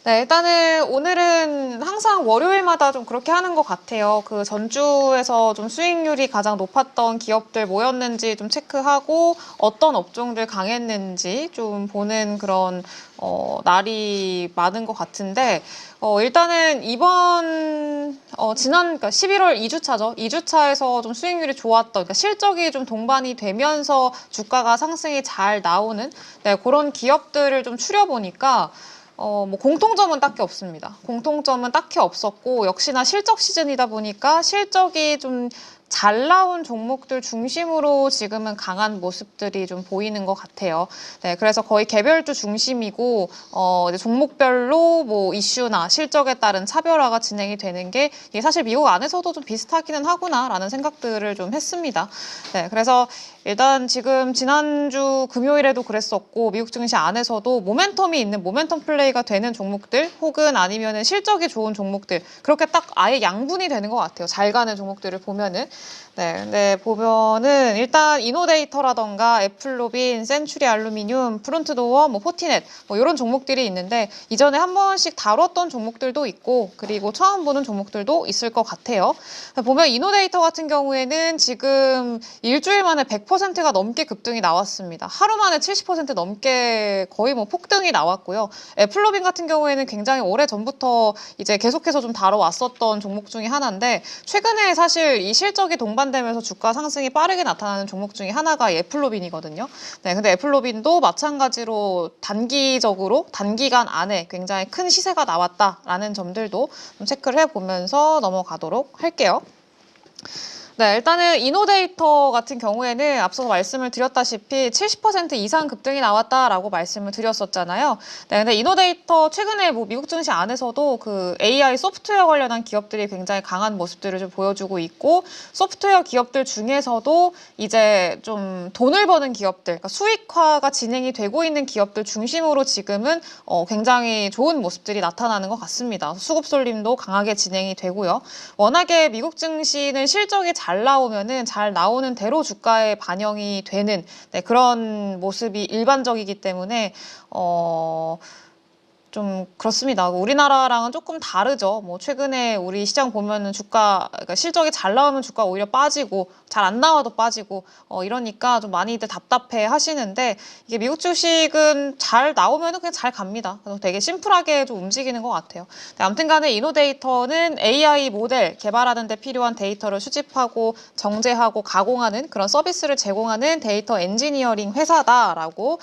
네, 일단은 오늘은 항상 월요일마다 좀 그렇게 하는 것 같아요. 그 전주에서 좀 수익률이 가장 높았던 기업들 뭐였는지 좀 체크하고 어떤 업종들 강했는지 좀 보는 그런 날이 많은 것 같은데 일단은 이번 지난 그러니까 11월 2주차죠. 2주차에서 좀 수익률이 좋았던 그러니까 실적이 좀 동반이 되면서 주가가 상승이 잘 나오는 네, 그런 기업들을 좀 추려보니까 뭐 공통점은 딱히 없습니다. 공통점은 딱히 없었고 역시나 실적 시즌이다 보니까 실적이 좀 잘 나온 종목들 중심으로 지금은 강한 모습들이 좀 보이는 것 같아요. 네, 그래서 거의 개별주 중심이고 이제 종목별로 뭐 이슈나 실적에 따른 차별화가 진행이 되는 게 이게 사실 미국 안에서도 좀 비슷하기는 하구나라는 생각들을 좀 했습니다. 네, 그래서 일단 지금 지난주 금요일에도 그랬었고 미국 증시 안에서도 모멘텀이 있는 모멘텀 플레이가 되는 종목들 혹은 아니면은 실적이 좋은 종목들 그렇게 딱 아예 양분이 되는 것 같아요. 잘 가는 종목들을 보면은 네, 근데 보면은 일단 이노데이터라던가 애플로빈, 센츄리 알루미늄, 프론트도어, 뭐 포티넷 뭐 이런 종목들이 있는데 이전에 한 번씩 다뤘던 종목들도 있고 그리고 처음 보는 종목들도 있을 것 같아요. 보면 이노데이터 같은 경우에는 지금 일주일 만에 100%가 넘게 급등이 나왔습니다. 하루 만에 70% 넘게 거의 뭐 폭등이 나왔고요. 애플로빈 같은 경우에는 굉장히 오래 전부터 이제 계속해서 좀 다뤄왔었던 종목 중에 하나인데 최근에 사실 이 실적이 동반되면서 주가 상승이 빠르게 나타나는 종목 중에 하나가 이 애플로빈이거든요. 네, 근데 애플로빈도 마찬가지로 단기적으로 단기간 안에 굉장히 큰 시세가 나왔다라는 점들도 좀 체크를 해보면서 넘어가도록 할게요. 네, 일단은 이노데이터 같은 경우에는 앞서서 말씀을 드렸다시피 70% 이상 급등이 나왔다라고 말씀을 드렸었잖아요. 네, 근데 이노데이터 최근에 뭐 미국 증시 안에서도 그 AI 소프트웨어 관련한 기업들이 굉장히 강한 모습들을 좀 보여주고 있고 소프트웨어 기업들 중에서도 이제 좀 돈을 버는 기업들, 그러니까 수익화가 진행이 되고 있는 기업들 중심으로 지금은 굉장히 좋은 모습들이 나타나는 것 같습니다. 수급 쏠림도 강하게 진행이 되고요. 워낙에 미국 증시는 실적이 잘 나오면은 잘 나오는 대로 주가에 반영이 되는 네, 그런 모습이 일반적이기 때문에 좀 그렇습니다. 우리나라랑은 조금 다르죠. 뭐 최근에 우리 시장 보면은 주가 그러니까 실적이 잘 나오면 주가 오히려 빠지고 잘 안 나와도 빠지고 이러니까 좀 많이들 답답해 하시는데 이게 미국 주식은 잘 나오면은 그냥 잘 갑니다. 그래서 되게 심플하게 좀 움직이는 것 같아요. 아무튼 간에 이노데이터는 AI 모델 개발하는 데 필요한 데이터를 수집하고 정제하고 가공하는 그런 서비스를 제공하는 데이터 엔지니어링 회사다라고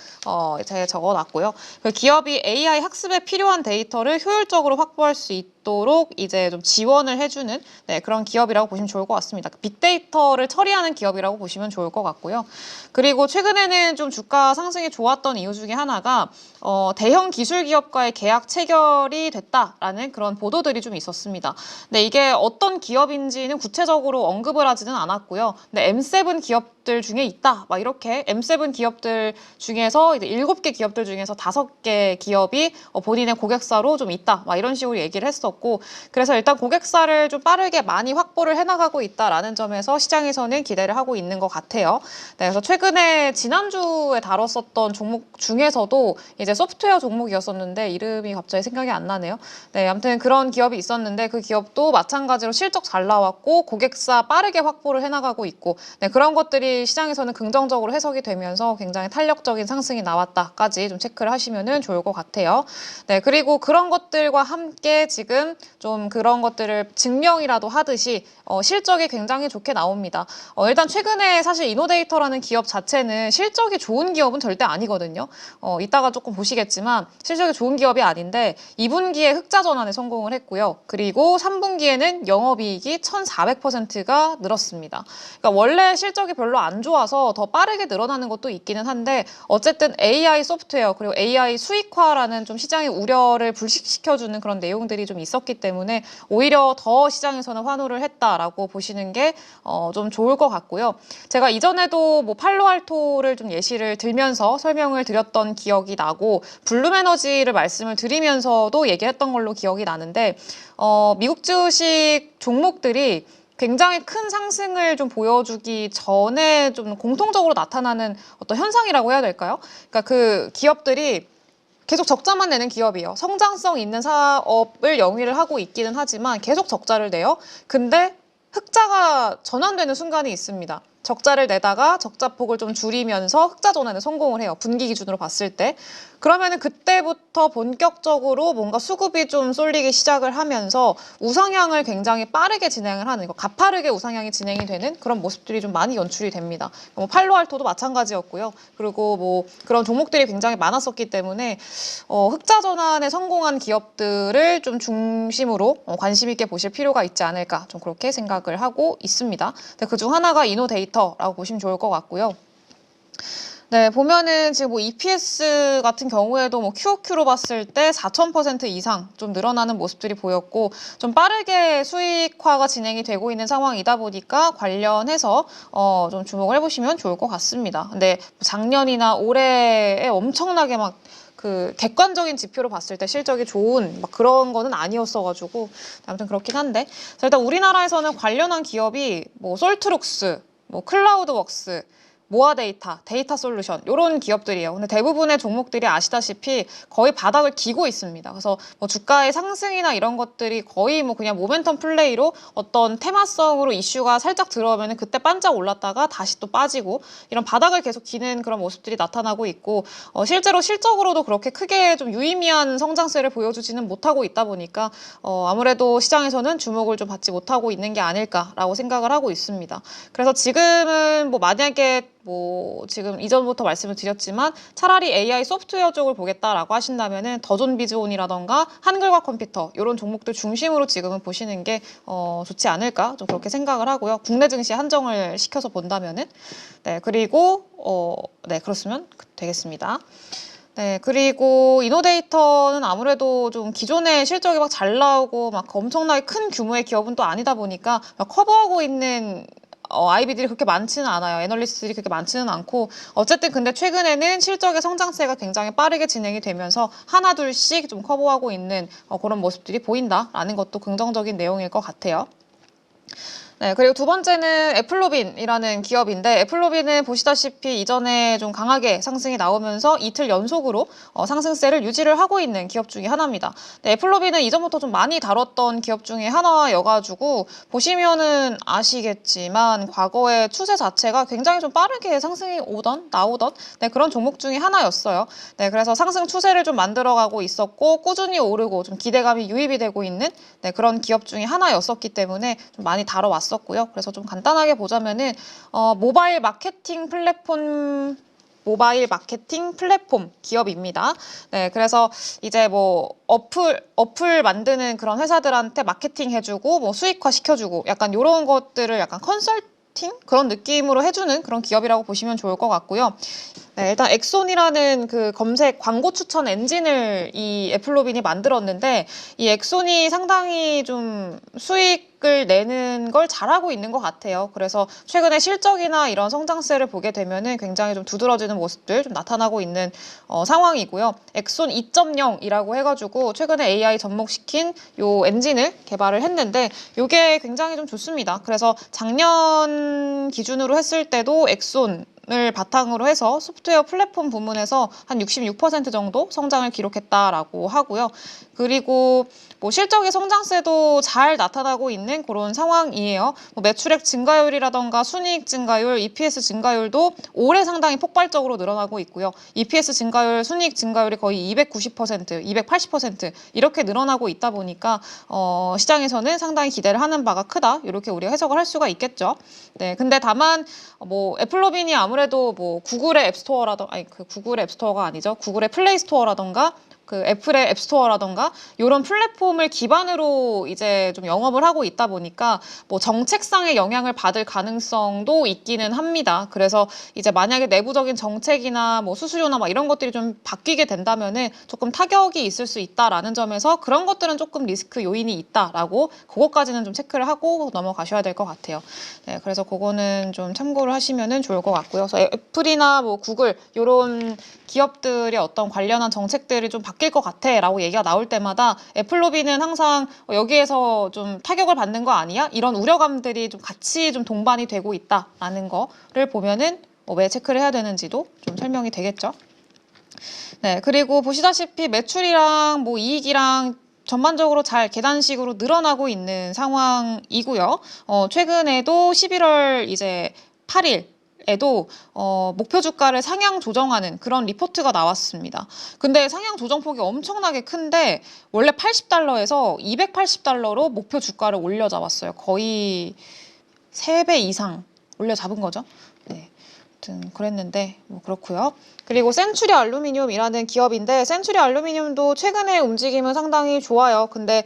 제가 적어놨고요. 그 기업이 AI 학습에 필요한 데이터를 효율적으로 확보할 수 있도록 이제 좀 지원을 해주는 네, 그런 기업이라고 보시면 좋을 것 같습니다. 빅데이터를 처리하는 기업이라고 보시면 좋을 것 같고요. 그리고 최근에는 좀 주가 상승이 좋았던 이유 중에 하나가 대형 기술 기업과의 계약 체결이 됐다라는 그런 보도들이 좀 있었습니다. 근데 이게 어떤 기업인지는 구체적으로 언급을 하지는 않았고요. 근데 M7 기업들 중에 있다. 막 이렇게 M7 기업들 중에서 이제 7개 기업들 중에서 5개 기업이 본인의 고객사로 좀 있다. 막 이런 식으로 얘기를 했었고 그래서 일단 고객사를 좀 빠르게 많이 확보를 해나가고 있다라는 점에서 시장에서는 기대를 하고 있는 것 같아요. 네, 그래서 최근에 지난주에 다뤘었던 종목 중에서도 이제 소프트웨어 종목이었었는데 이름이 갑자기 생각이 안 나네요. 네, 아무튼 그런 기업이 있었는데 그 기업도 마찬가지로 실적 잘 나왔고 고객사 빠르게 확보를 해나가고 있고 네, 그런 것들이 시장에서는 긍정적으로 해석이 되면서 굉장히 탄력적인 상승이 나왔다까지 좀 체크를 하시면 좋을 것 같아요. 네, 그리고 그런 것들과 함께 지금 좀 그런 것들을 증명이라도 하듯이 실적이 굉장히 좋게 나옵니다. 일단 최근에 사실 이노데이터라는 기업 자체는 실적이 좋은 기업은 절대 아니거든요. 이따가 조금 보시겠지만 실적이 좋은 기업이 아닌데 2분기에 흑자 전환에 성공을 했고요. 그리고 3분기에는 영업이익이 1,400%가 늘었습니다. 그러니까 원래 실적이 별로 안 좋아서 더 빠르게 늘어나는 것도 있기는 한데 어쨌든 AI 소프트웨어 그리고 AI 수익화라는 좀 시장의 우려를 불식시켜주는 그런 내용들이 좀 있었기 때문에 오히려 더 시장에서는 환호를 했다라고 보시는 게 좀 좋을 것 같고요. 제가 이전에도 뭐 팔로알토를 좀 예시를 들면서 설명을 드렸던 기억이 나고 블룸에너지를 말씀을 드리면서도 얘기했던 걸로 기억이 나는데 미국 주식 종목들이 굉장히 큰 상승을 좀 보여주기 전에 좀 공통적으로 나타나는 어떤 현상이라고 해야 될까요? 그러니까 그 기업들이 계속 적자만 내는 기업이에요. 성장성 있는 사업을 영위를 하고 있기는 하지만 계속 적자를 내요. 근데 흑자가 전환되는 순간이 있습니다. 적자를 내다가 적자폭을 좀 줄이면서 흑자 전환에 성공을 해요. 분기 기준으로 봤을 때. 그러면은 그때부터 본격적으로 뭔가 수급이 좀 쏠리기 시작을 하면서 우상향을 굉장히 빠르게 진행을 하는 거, 가파르게 우상향이 진행이 되는 그런 모습들이 좀 많이 연출이 됩니다. 뭐 팔로알토도 마찬가지였고요. 그리고 뭐 그런 종목들이 굉장히 많았었기 때문에 흑자 전환에 성공한 기업들을 좀 중심으로 관심 있게 보실 필요가 있지 않을까 좀 그렇게 생각을 하고 있습니다. 그중 하나가 이노데이터라고 보시면 좋을 것 같고요. 네, 보면은 지금 뭐 EPS 같은 경우에도 뭐 QOQ로 봤을 때 4,000% 이상 좀 늘어나는 모습들이 보였고 좀 빠르게 수익화가 진행이 되고 있는 상황이다 보니까 관련해서 좀 주목을 해보시면 좋을 것 같습니다. 근데 작년이나 올해에 엄청나게 막 그 객관적인 지표로 봤을 때 실적이 좋은 막 그런 거는 아니었어가지고 아무튼 그렇긴 한데 일단 우리나라에서는 관련한 기업이 뭐 솔트룩스, 뭐 클라우드웍스, 모아데이터, 데이터솔루션 이런 기업들이에요. 근데 대부분의 종목들이 아시다시피 거의 바닥을 기고 있습니다. 그래서 뭐 주가의 상승이나 이런 것들이 거의 뭐 그냥 모멘텀 플레이로 어떤 테마성으로 이슈가 살짝 들어오면 그때 반짝 올랐다가 다시 또 빠지고 이런 바닥을 계속 기는 그런 모습들이 나타나고 있고 실제로 실적으로도 그렇게 크게 좀 유의미한 성장세를 보여주지는 못하고 있다 보니까 아무래도 시장에서는 주목을 좀 받지 못하고 있는 게 아닐까라고 생각을 하고 있습니다. 그래서 지금은 뭐 만약에 뭐 지금 이전부터 말씀을 드렸지만 차라리 AI 소프트웨어 쪽을 보겠다라고 하신다면은 더존비즈온이라던가 한글과 컴퓨터 이런 종목들 중심으로 지금은 보시는 게 좋지 않을까 좀 그렇게 생각을 하고요. 국내 증시에 한정을 시켜서 본다면은 네 그리고 네 그렇으면 되겠습니다. 네, 그리고 이노데이터는 아무래도 좀 기존에 실적이 막 잘 나오고 막 엄청나게 큰 규모의 기업은 또 아니다 보니까 커버하고 있는 IB들이 그렇게 많지는 않아요. 애널리스트들이 그렇게 많지는 않고 어쨌든 근데 최근에는 실적의 성장세가 굉장히 빠르게 진행이 되면서 하나 둘씩 좀 커버하고 있는 그런 모습들이 보인다라는 것도 긍정적인 내용일 것 같아요. 네, 그리고 두 번째는 애플로빈이라는 기업인데 애플로빈은 보시다시피 이전에 좀 강하게 상승이 나오면서 이틀 연속으로 상승세를 유지를 하고 있는 기업 중에 하나입니다. 네, 애플로빈은 이전부터 좀 많이 다뤘던 기업 중에 하나여가지고 보시면은 아시겠지만 과거의 추세 자체가 굉장히 좀 빠르게 상승이 나오던 네, 그런 종목 중에 하나였어요. 네, 그래서 상승 추세를 좀 만들어가고 있었고 꾸준히 오르고 좀 기대감이 유입이 되고 있는 네, 그런 기업 중에 하나였었기 때문에 좀 많이 다뤄왔습니다. 었고요. 그래서 좀 간단하게 보자면은 모바일 마케팅 플랫폼 기업입니다. 네, 그래서 이제 뭐 어플 만드는 그런 회사들한테 마케팅 해주고 뭐 수익화 시켜주고 약간 이런 것들을 약간 컨설팅 그런 느낌으로 해주는 그런 기업이라고 보시면 좋을 것 같고요. 네, 일단 엑손이라는 그 검색 광고 추천 엔진을 이 애플로빈이 만들었는데 이 엑손이 상당히 좀 수익을 내는 걸 잘하고 있는 것 같아요. 그래서 최근에 실적이나 이런 성장세를 보게 되면은 굉장히 좀 두드러지는 모습들 좀 나타나고 있는 상황이고요. 엑손 2.0이라고 해가지고 최근에 AI 접목시킨 요 엔진을 개발을 했는데 이게 굉장히 좀 좋습니다. 그래서 작년 기준으로 했을 때도 엑손 을 바탕으로 해서 소프트웨어 플랫폼 부문에서 한 66% 정도 성장을 기록했다라고 하고요. 그리고 뭐 실적의 성장세도 잘 나타나고 있는 그런 상황이에요. 뭐 매출액 증가율이라던가 순이익 증가율, EPS 증가율도 올해 상당히 폭발적으로 늘어나고 있고요. EPS 증가율, 순이익 증가율이 거의 290%, 280% 이렇게 늘어나고 있다 보니까 시장에서는 상당히 기대를 하는 바가 크다. 이렇게 우리가 해석을 할 수가 있겠죠. 네, 근데 다만 뭐 애플로빈이 아무래도 뭐 구글의 앱스토어라던가 구글의 앱스토어가 아니죠. 구글의 플레이스토어라던가 그 애플의 앱스토어라던가 이런 플랫폼을 기반으로 이제 좀 영업을 하고 있다 보니까 뭐 정책상의 영향을 받을 가능성도 있기는 합니다. 그래서 이제 만약에 내부적인 정책이나 뭐 수수료나 막 이런 것들이 좀 바뀌게 된다면은 조금 타격이 있을 수 있다라는 점에서 그런 것들은 조금 리스크 요인이 있다라고 그것까지는 좀 체크를 하고 넘어가셔야 될 것 같아요. 네, 그래서 그거는 좀 참고를 하시면은 좋을 것 같고요. 그래서 애플이나 뭐 구글 이런 기업들의 어떤 관련한 정책들이 좀 바뀔 것 같아 라고 얘기가 나올 때마다 애플로비는 항상 여기에서 좀 타격을 받는 거 아니야? 이런 우려감들이 좀 같이 좀 동반이 되고 있다라는 거를 보면은 왜 체크를 해야 되는지도 좀 설명이 되겠죠. 네, 그리고 보시다시피 매출이랑 뭐 이익이랑 전반적으로 잘 계단식으로 늘어나고 있는 상황이고요. 최근에도 11월 이제 8일 에도 목표 주가를 상향 조정하는 그런 리포트가 나왔습니다. 근데 상향 조정폭이 엄청나게 큰데 원래 80달러에서 280달러로 목표 주가를 올려잡았어요. 거의 3배 이상 올려잡은 거죠. 네. 아무튼 그랬는데 뭐 그렇고요. 그리고 센츄리 알루미늄이라는 기업인데 센츄리 알루미늄도 최근에 움직임은 상당히 좋아요. 근데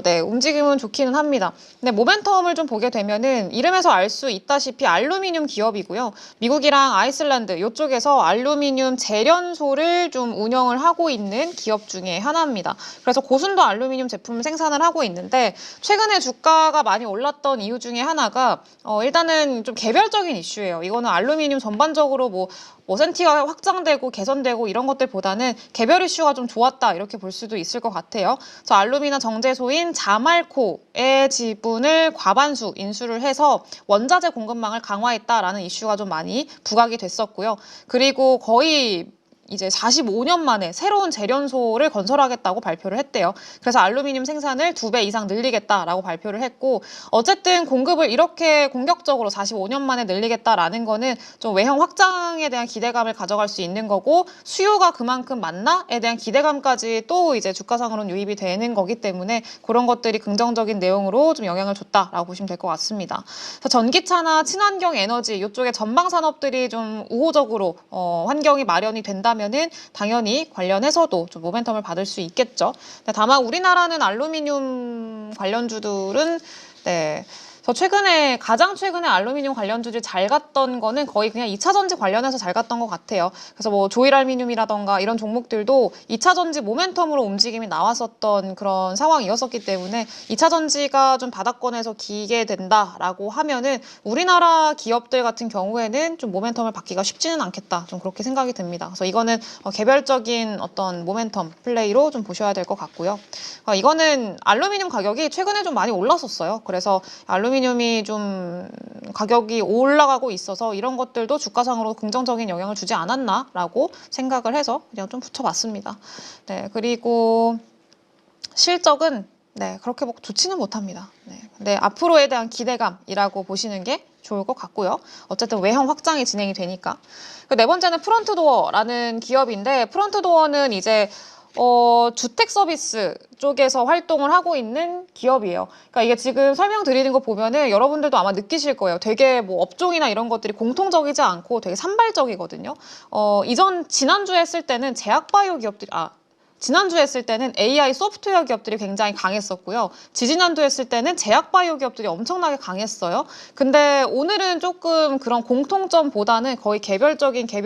네, 움직임은 좋기는 합니다. 근데 모멘텀을 좀 보게 되면은 이름에서 알 수 있다시피 알루미늄 기업이고요. 미국이랑 아이슬란드 이쪽에서 알루미늄 재련소를 좀 운영을 하고 있는 기업 중에 하나입니다. 그래서 고순도 알루미늄 제품 생산을 하고 있는데 최근에 주가가 많이 올랐던 이유 중에 하나가 일단은 좀 개별적인 이슈예요. 이거는 알루미늄 전반적으로 뭐 센티가 확장되고 개선되고 이런 것들보다는 개별 이슈가 좀 좋았다 이렇게 볼 수도 있을 것 같아요. 저 알루미나 정제소인 자말코의 지분을 과반수 인수를 해서 원자재 공급망을 강화했다라는 이슈가 좀 많이 부각이 됐었고요. 그리고 거의 이제 45년 만에 새로운 재련소를 건설하겠다고 발표를 했대요. 그래서 알루미늄 생산을 2배 이상 늘리겠다라고 발표를 했고 어쨌든 공급을 이렇게 공격적으로 45년 만에 늘리겠다라는 거는 좀 외형 확장에 대한 기대감을 가져갈 수 있는 거고 수요가 그만큼 많나에 대한 기대감까지 또 이제 주가상으로는 유입이 되는 거기 때문에 그런 것들이 긍정적인 내용으로 좀 영향을 줬다라고 보시면 될 것 같습니다. 그래서 전기차나 친환경 에너지 이쪽에 전방 산업들이 좀 우호적으로 환경이 마련이 된다면은 당연히 관련해서도 좀 모멘텀을 받을 수 있겠죠. 다만 우리나라는 알루미늄 관련주들은 네. 가장 최근에 알루미늄 관련주들 잘 갔던 거는 거의 그냥 2차 전지 관련해서 잘 갔던 것 같아요. 그래서 뭐 조일알루미늄이라던가 이런 종목들도 2차 전지 모멘텀으로 움직임이 나왔었던 그런 상황이었었기 때문에 2차 전지가 좀 바닥권에서 기게 된다라고 하면은 우리나라 기업들 같은 경우에는 좀 모멘텀을 받기가 쉽지는 않겠다. 좀 그렇게 생각이 듭니다. 그래서 이거는 개별적인 어떤 모멘텀 플레이로 좀 보셔야 될 것 같고요. 이거는 알루미늄 가격이 최근에 좀 많이 올랐었어요. 그래서 알루미늄이 좀 가격이 올라가고 있어서 이런 것들도 주가상으로 긍정적인 영향을 주지 않았나라고 생각을 해서 그냥 좀 붙여봤습니다. 네, 그리고 실적은 네, 그렇게 뭐 좋지는 못합니다. 네, 근데 앞으로에 대한 기대감이라고 보시는 게 좋을 것 같고요. 어쨌든 외형 확장이 진행이 되니까. 네 번째는 프론트도어라는 기업인데 프론트도어는 이제 주택 서비스 쪽에서 활동을 하고 있는 기업이에요. 그러니까 이게 지금 설명드리는 거 보면은 여러분들도 아마 느끼실 거예요. 되게 뭐 업종이나 이런 것들이 공통적이지 않고 되게 산발적이거든요. 지난주에 했을 때는 제약바이오 기업들이, 지난주에 했을 때는 AI 소프트웨어 기업들이 굉장히 강했었고요. 지지난주에 했을 때는 제약바이오 기업들이 엄청나게 강했어요. 근데 오늘은 조금 그런 공통점보다는 거의 개별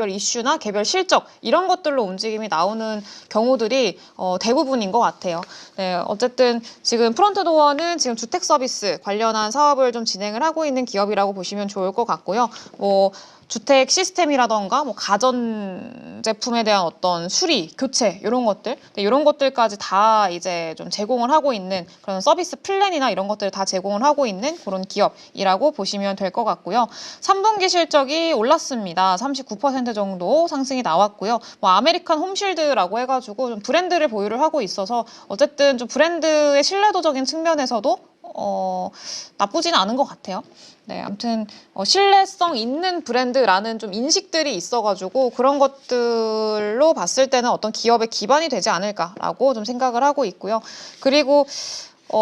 이슈나 개별 실적 이런 것들로 움직임이 나오는 경우들이 대부분인 것 같아요. 네, 어쨌든 지금 프론트도어는 지금 주택 서비스 관련한 사업을 좀 진행을 하고 있는 기업이라고 보시면 좋을 것 같고요. 뭐 주택 시스템이라던가 뭐 가전 제품에 대한 어떤 수리, 교체 이런 것들, 이런 것들까지 다 이제 좀 제공을 하고 있는 그런 서비스 플랜이나 이런 것들을 다 제공을 하고 있는 그런 기업이라고 보시면 될 것 같고요. 3분기 실적이 올랐습니다. 39% 정도 상승이 나왔고요. 뭐 아메리칸 홈실드라고 해가지고 좀 브랜드를 보유를 하고 있어서 어쨌든 좀 브랜드의 신뢰도적인 측면에서도 나쁘지는 않은 것 같아요. 네, 아무튼 신뢰성 있는 브랜드라는 좀 인식들이 있어가지고 그런 것들로 봤을 때는 어떤 기업의 기반이 되지 않을까라고 좀 생각을 하고 있고요. 그리고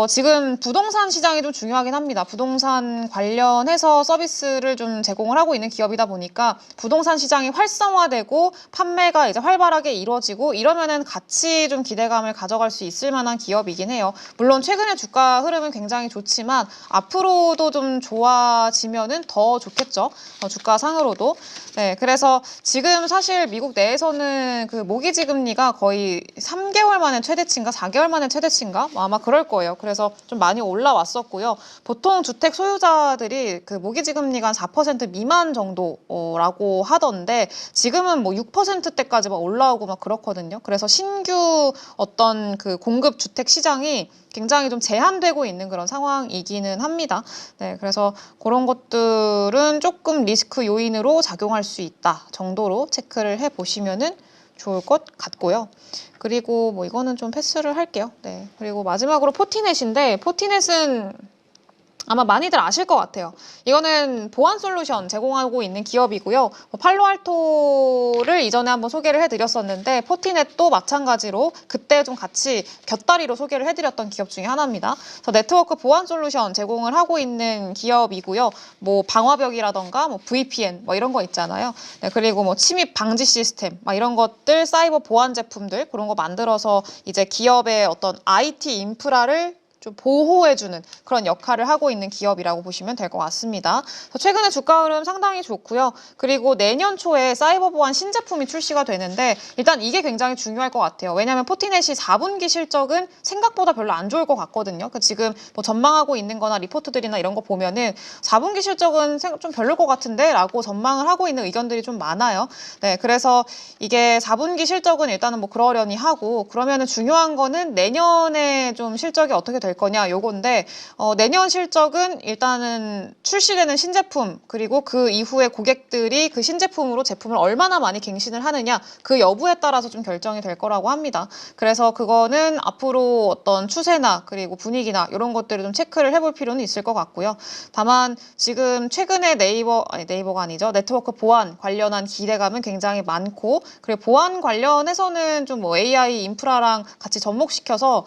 지금 부동산 시장이 좀 중요하긴 합니다. 부동산 관련해서 서비스를 좀 제공을 하고 있는 기업이다 보니까 부동산 시장이 활성화되고 판매가 이제 활발하게 이루어지고 이러면은 같이 좀 기대감을 가져갈 수 있을 만한 기업이긴 해요. 물론 최근에 주가 흐름은 굉장히 좋지만 앞으로도 좀 좋아지면은 더 좋겠죠. 주가 상으로도. 네, 그래서 지금 사실 미국 내에서는 그 모기지 금리가 거의 3개월 만에 최대치인가 4개월 만에 최대치인가 아마 그럴 거예요. 그래서 좀 많이 올라왔었고요. 보통 주택 소유자들이 그 모기지 금리가 한 4% 미만 정도라고 하던데 지금은 뭐 6%대까지 막 올라오고 막 그렇거든요. 그래서 신규 어떤 그 공급 주택 시장이 굉장히 좀 제한되고 있는 그런 상황이기는 합니다. 네, 그래서 그런 것들은 조금 리스크 요인으로 작용할 수 있다 정도로 체크를 해보시면은 좋을 것 같고요. 그리고 뭐 이거는 좀 패스를 할게요. 네. 그리고 마지막으로 포티넷인데 포티넷은 아마 많이들 아실 것 같아요. 이거는 보안 솔루션 제공하고 있는 기업이고요. 팔로알토를 이전에 한번 소개를 해드렸었는데 포티넷도 마찬가지로 그때 좀 같이 곁다리로 소개를 해드렸던 기업 중에 하나입니다. 그래서 네트워크 보안 솔루션 제공을 하고 있는 기업이고요. 뭐 방화벽이라던가 뭐 VPN 뭐 이런 거 있잖아요. 네, 그리고 뭐 침입 방지 시스템 막 이런 것들 사이버 보안 제품들 그런 거 만들어서 이제 기업의 어떤 IT 인프라를 좀 보호해주는 그런 역할을 하고 있는 기업이라고 보시면 될 것 같습니다. 최근에 주가 흐름 상당히 좋고요. 그리고 내년 초에 사이버 보안 신제품이 출시가 되는데 일단 이게 굉장히 중요할 것 같아요. 왜냐하면 포티넷이 4분기 실적은 생각보다 별로 안 좋을 것 같거든요. 지금 뭐 전망하고 있는 거나 리포트들이나 이런 거 보면은 4분기 실적은 좀 별로일 것 같은데 라고 전망을 하고 있는 의견들이 좀 많아요. 네, 그래서 이게 4분기 실적은 일단은 뭐 그러려니 하고 그러면은 중요한 거는 내년에 좀 실적이 어떻게 될 거냐 요건데 내년 실적은 일단은 출시되는 신제품 그리고 그 이후에 고객들이 그 신제품으로 제품을 얼마나 많이 갱신을 하느냐 그 여부에 따라서 좀 결정이 될 거라고 합니다. 그래서 그거는 앞으로 어떤 추세나 그리고 분위기나 이런 것들을 좀 체크를 해볼 필요는 있을 것 같고요. 다만 지금 최근에 네이버가 아니죠. 네트워크 보안 관련한 기대감은 굉장히 많고 그리고 보안 관련해서는 좀 뭐 AI 인프라랑 같이 접목시켜서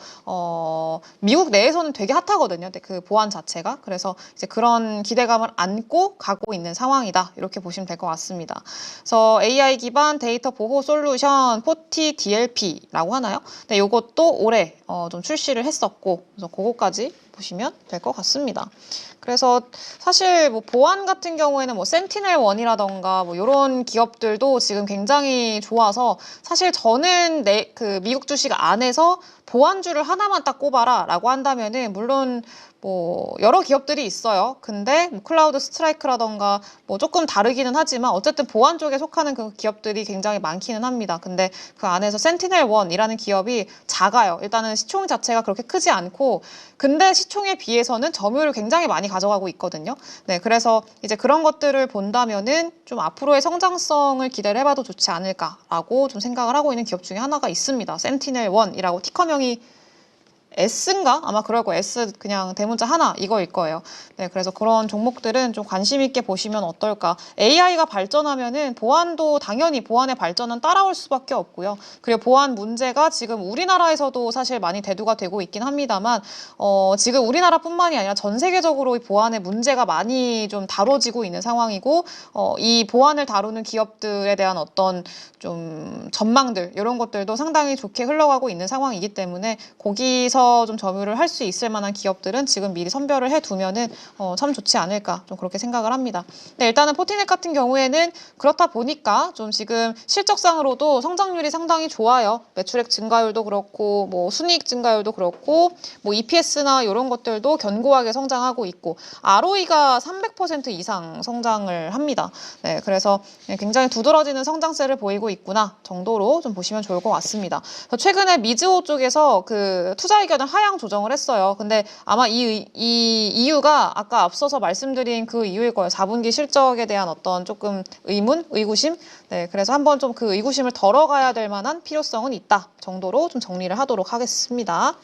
미국 내에서는 되게 핫하거든요. 그 보안 자체가. 그래서 이제 그런 기대감을 안고 가고 있는 상황이다. 이렇게 보시면 될 것 같습니다. 그래서 AI 기반 데이터 보호 솔루션 포티 DLP라고 하나요? 네, 이것도 올해 좀 출시를 했었고 그래서 그거까지 보시면 될 것 같습니다. 그래서 사실 뭐 보안 같은 경우에는 뭐 센티넬1이라던가 뭐 이런 기업들도 지금 굉장히 좋아서 사실 저는 그 미국 주식 안에서 보안주를 하나만 딱 꼽아라 라고 한다면은 물론 뭐 여러 기업들이 있어요. 근데 뭐 클라우드 스트라이크라던가 뭐 조금 다르기는 하지만 어쨌든 보안 쪽에 속하는 그 기업들이 굉장히 많기는 합니다. 근데 그 안에서 센티넬1이라는 기업이 작아요. 일단은 시총 자체가 그렇게 크지 않고 근데 시총에 비해서는 점유율을 굉장히 많이 가져가고 있거든요. 네, 그래서 이제 그런 것들을 본다면은 좀 앞으로의 성장성을 기대를 해봐도 좋지 않을까라고 좀 생각을 하고 있는 기업 중에 하나가 있습니다. 센티넬1이라고 티커명이 S인가? 아마 그럴 거예요. S 그냥 대문자 하나 이거일 거예요. 네, 그래서 그런 종목들은 좀 관심 있게 보시면 어떨까. AI가 발전하면은 보안도 당연히 보안의 발전은 따라올 수밖에 없고요. 그리고 보안 문제가 지금 우리나라에서도 사실 많이 대두가 되고 있긴 합니다만 지금 우리나라뿐만이 아니라 전 세계적으로 이 보안의 문제가 많이 좀 다뤄지고 있는 상황이고 이 보안을 다루는 기업들에 대한 어떤 좀 전망들 이런 것들도 상당히 좋게 흘러가고 있는 상황이기 때문에 거기서 좀 점유를 할 수 있을 만한 기업들은 지금 미리 선별을 해두면은 참 좋지 않을까 좀 그렇게 생각을 합니다. 네, 일단은 포티넷 같은 경우에는 그렇다 보니까 좀 지금 실적상으로도 성장률이 상당히 좋아요. 매출액 증가율도 그렇고 뭐 순이익 증가율도 그렇고 뭐 EPS나 이런 것들도 견고하게 성장하고 있고 ROE가 300% 이상 성장을 합니다. 네, 그래서 굉장히 두드러지는 성장세를 보이고 있구나 정도로 좀 보시면 좋을 것 같습니다. 최근에 미즈호 쪽에서 그 투자 의견을 하향 조정을 했어요. 근데 아마 이 이유가 아까 앞서서 말씀드린 그 이유일 거예요. 4분기 실적에 대한 어떤 조금 의구심? 네, 그래서 한번 좀 그 의구심을 덜어가야 될 만한 필요성은 있다 정도로 좀 정리를 하도록 하겠습니다.